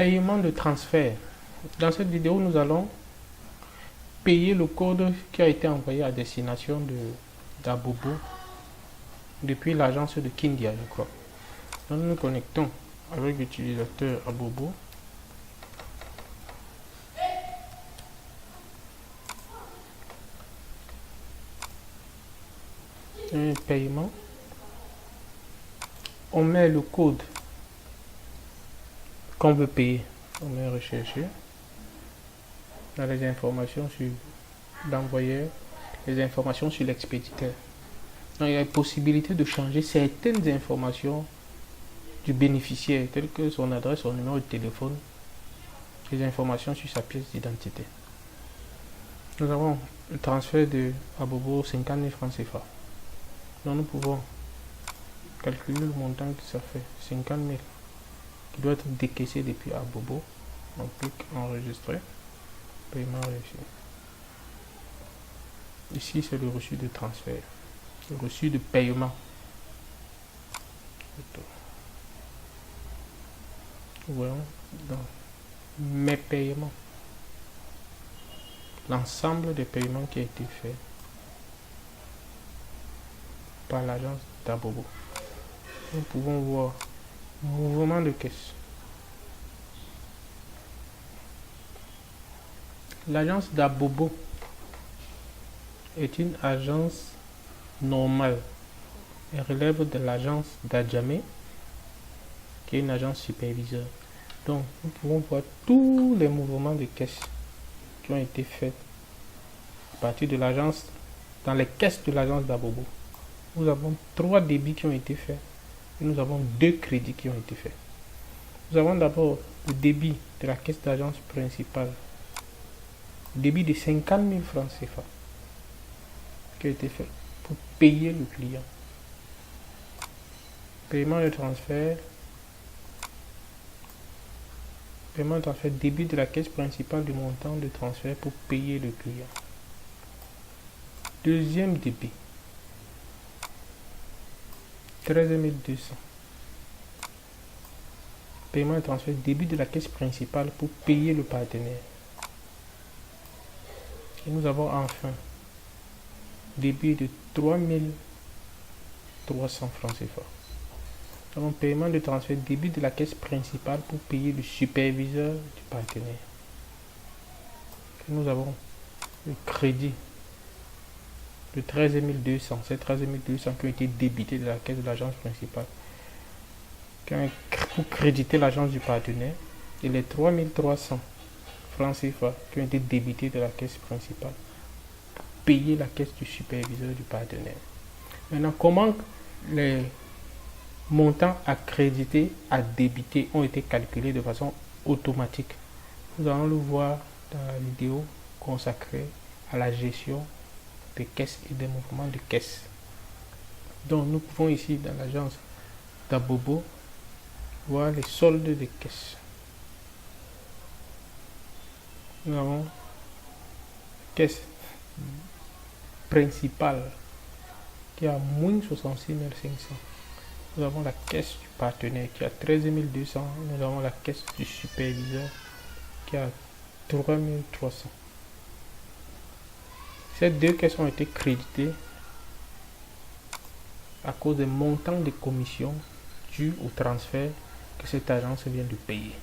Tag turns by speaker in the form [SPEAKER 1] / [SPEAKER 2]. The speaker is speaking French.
[SPEAKER 1] Paiement de transfert. Dans cette vidéo, nous allons payer le code qui a été envoyé à destination d'Abobo depuis l'agence de Kindia, je crois. Donc nous nous connectons avec l'utilisateur Abobo. Un paiement. On met le code qu'on veut payer. On met rechercher. Dans les informations sur l'envoyeur, les informations sur l'expéditeur. Donc il y a la possibilité de changer certaines informations du bénéficiaire, telles que son adresse, son numéro de téléphone, les informations sur sa pièce d'identité. Nous avons le transfert de Abobo 50 000 francs CFA. Donc nous pouvons calculer le montant que ça fait, 50 000, qui doit être décaissé depuis Abobo. On clique enregistrer, paiement réussi. Ici c'est le reçu de transfert, le reçu de paiement. Voyons dans mes paiements, l'ensemble des paiements qui a été fait par l'agence d'Abobo. Nous pouvons voir mouvement de caisse. L'agence d'Abobo est une agence normale. Elle relève de l'agence d'Adjamé, qui est une agence superviseur. Donc, nous pouvons voir tous les mouvements de caisse qui ont été faits à partir de l'agence, dans les caisses de l'agence d'Abobo. Nous avons 3 débits qui ont été faits et nous avons 2 crédits qui ont été faits. Nous avons d'abord le débit de la caisse d'agence principale, débit de 50 000 francs CFA qui a été fait pour payer le client. Paiement de transfert. Paiement de transfert, débit de la caisse principale du montant de transfert pour payer le client. Deuxième débit, 13 200. Paiement de transfert, débit de la caisse principale pour payer le partenaire. Et nous avons enfin débit de 3 300 francs CFA. Nous avons paiement de transfert, débit de la caisse principale pour payer le superviseur du partenaire. Et nous avons le crédit de 13 200. C'est 13 200 qui ont été débités de la caisse de l'agence principale pour créditer l'agence du partenaire, et les 3 300 francs CFA qui ont été débités de la caisse principale pour payer la caisse du superviseur du partenaire. Maintenant, comment les montants à créditer, à débiter ont été calculés de façon automatique? Nous allons le voir dans la vidéo consacrée à la gestion des caisses et des mouvements de caisse. Donc nous pouvons ici dans l'agence d'Abobo voir les soldes de caisse. Nous avons caisse principale qui a moins 66 500. Nous avons la caisse du partenaire qui a 13 200. Nous avons la caisse du superviseur qui a 3 300. Ces 2 caisses ont été créditées à cause des montants de commissions dus au transfert que cette agence vient de payer.